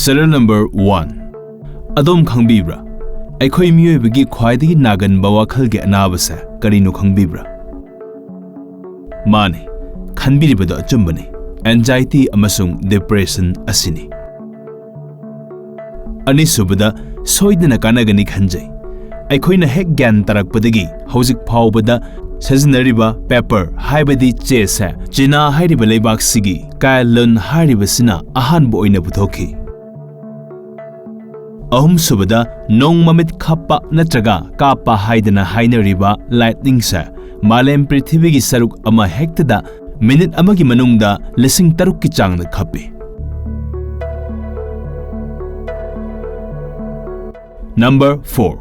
Serial number 1. Adom khangbibra. Aikhoi miyoibagi khwaidagi naganba wakhalgi anabasa karino khangbibra. Mane, khanbiribado achumbani. Anxiety amasung depression asini. Anisubada soidana kanagani khanjai. Aikhoina hek gyan tarakpadagi hauzik phawbada sazinariba paper haibadi chesa china hairiba leibak sigi kailon hairiba sina ahanba oina puthoki. Ahum subada nong mamit khappa natraga kapa haidana hainariba lightning sa malem prithibigi saruk ama hektada minute amagi manungda lising taruk ki changda khappi. Number 4.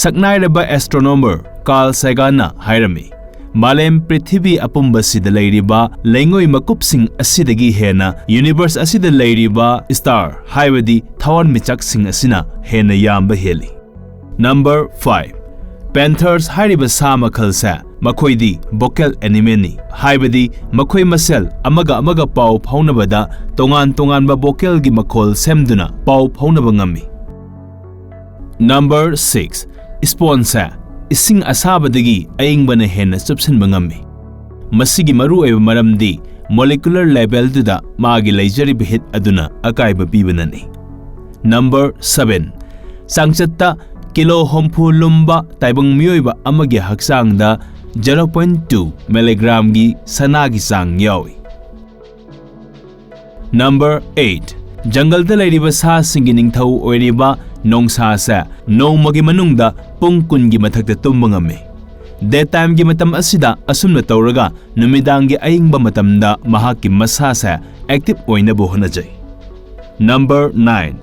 Saknairaba astronomer Carl Sagan hairami. Malem Prithibi apumba sida leiriba lengoi makupsing asidagi hena universe asida leiriba star haibadi thawan michak sing asina hena yamba heli. Number 5. Panthers hairiba sa makhalsa makhoidi vocal animeni haibadi makhoi masel amaga pau phaunabada tongan ba vocal gi makhol semduna pau phaunaba ngami. Number 6. Sponsor Ising asabadagi ayingbana henna chupsanba ngami. Masigi maru oiba maramdi molecular level duda magi leijariba hit aduna akaiba pibanani. Number 7. Sangchatta kilo hompu lumba taibang miyoiba amagi hakchangda 0.2 mg gi sanagi sang yawi. Number 8. Jungle leiriba sa singi ningthau oiriba nongsa sa nongmagi manungda pungkun gi mathakta tumba ngami. Daytime gi matam asida asumna tawraga numidang gi ayingba matamda mahakki masa sa active oina bo honajai. Number 9.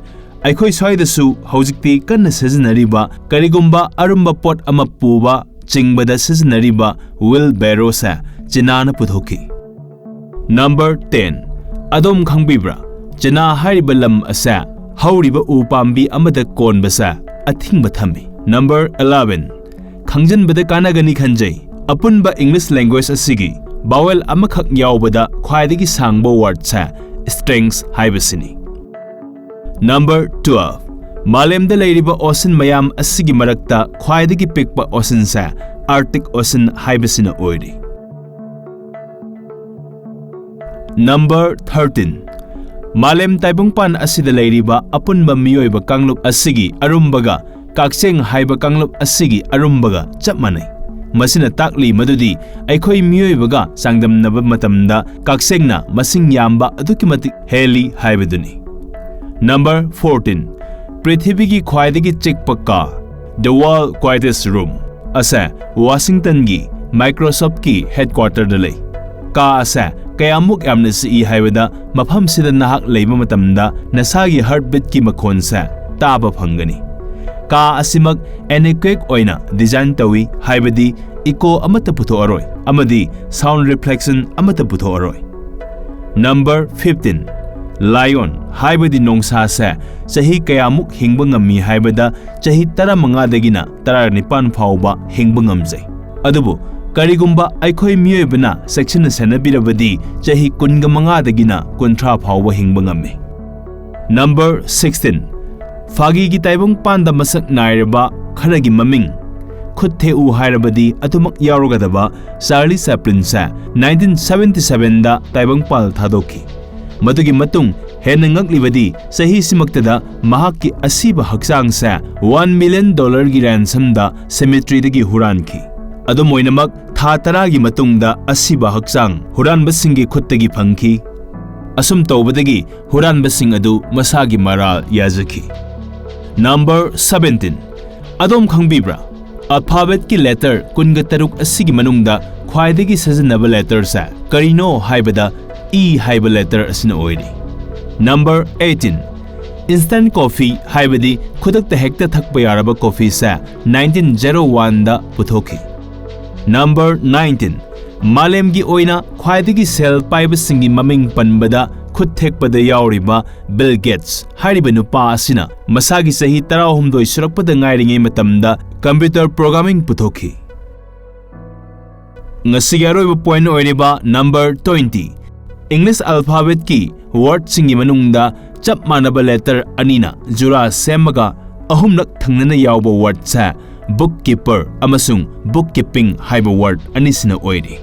Aikhoi soidasu hojikti kanna sizinariba karigumba arumba pot ama puba chingbada sizinariba wheelbarrow sa chinana puthoki. Number 10. Adom khangbibra china hairiba lam asa hauriba upambi amada konba sa athingba thami. Number 11. Khangjanbada kanagani khanjai apunba English language asigi vowel amakhak yaubada khwaidagi sangba word sa strengths haibasini. Number 12. Malemda leiriba ocean mayam asigi marakta khwaidagi pikpa ocean sa Arctic Ocean haibasina oiri. Number 13. Malem taibungpan asida leiriba apunba miyoiba kanglup asigi arumbaga Hakchang haiba kanglup asigi arumbaga chap manai. Masina takli madudi aikhoi miyoibaga sangdamnaba matamda Hakchangna masing yamba adukimatik heli haibaduni. Number 14. Prithibigi khwaidagi Chikpa ka The World Quietest Room asa Washington gi Microsoft ki headquarter dalai. Ka asa kayamuk yamna si haibada mafam sida nahak leiba matamda nasagi heartbeat ki makhon sa taba phangani. Ka asimak anequate oina design tawi haibadi echo amata putho aroi amadi sound reflection amata putho aroi. Number 15. Lion haibadi nongsa sa sahi kayamuk hingba ngami haibada chahi 15 dagina 19 phawba hingba ngamjai. Adubu karigumba aikhoi miyoibana section sanabirabadi chahi 15 dagina 30 phawba hingba ngami. Number 16. Fagi gi taibong panda masak nairaba kharagi maming khuthe u hairabadi atumak yarogadaba Charlie Chaplin sa 1977 da taibong pal thadoki. Madugi matung henna ngaklibadi sahi simaktada mahakki Asiba Hakchang sa $1 million gi ransom da cemetery dagi Hurankhi. Adum oinamak tha taragi matungda Asiba Hakchang huranbasingi khuttagi phangki. Asum tawbadagi huranbasing adu masagi maral yazaki. Number 17. Adom khangbibra alphabet ki letter kunga taruk asigi manungda khwaidagi sajanaba letter sa karino haibada E haiba letter asina oiri. Number 18. Instant coffee haibadi khudakta hekta thakpa yaraba coffee sa 1901 da puthoki. Number 19. Malem gi oina khwaidagi sel paiba singi maming panbada khut thekpada yauriba Bill Gates hairiba nupa asina masagi sahi 13 surakpada ngairinge matamda computer programming puthoki. Ngasi aroiba point oiriba number 20. English alphabet ki ꯋꯥꯔꯗꯁꯤꯡꯒꯤ ꯃꯅꯨꯡꯗ ꯆꯞ ꯃꯥꯟꯅꯕ letter ꯑꯅꯤꯅ ꯖꯨꯔꯥ ꯁꯦꯝꯃꯒ ꯑꯍꯨꯝꯂꯛ ꯊꯪꯅꯅ ꯌꯥꯎꯕ ꯋꯥꯔꯗꯁꯦ bookkeeper ꯑꯃꯁꯨꯡ bookkeeping ꯍꯥꯏꯕ ꯋꯥꯔꯗ ꯑꯅꯤꯁꯤꯅ ꯑꯣꯏꯔꯤ꯫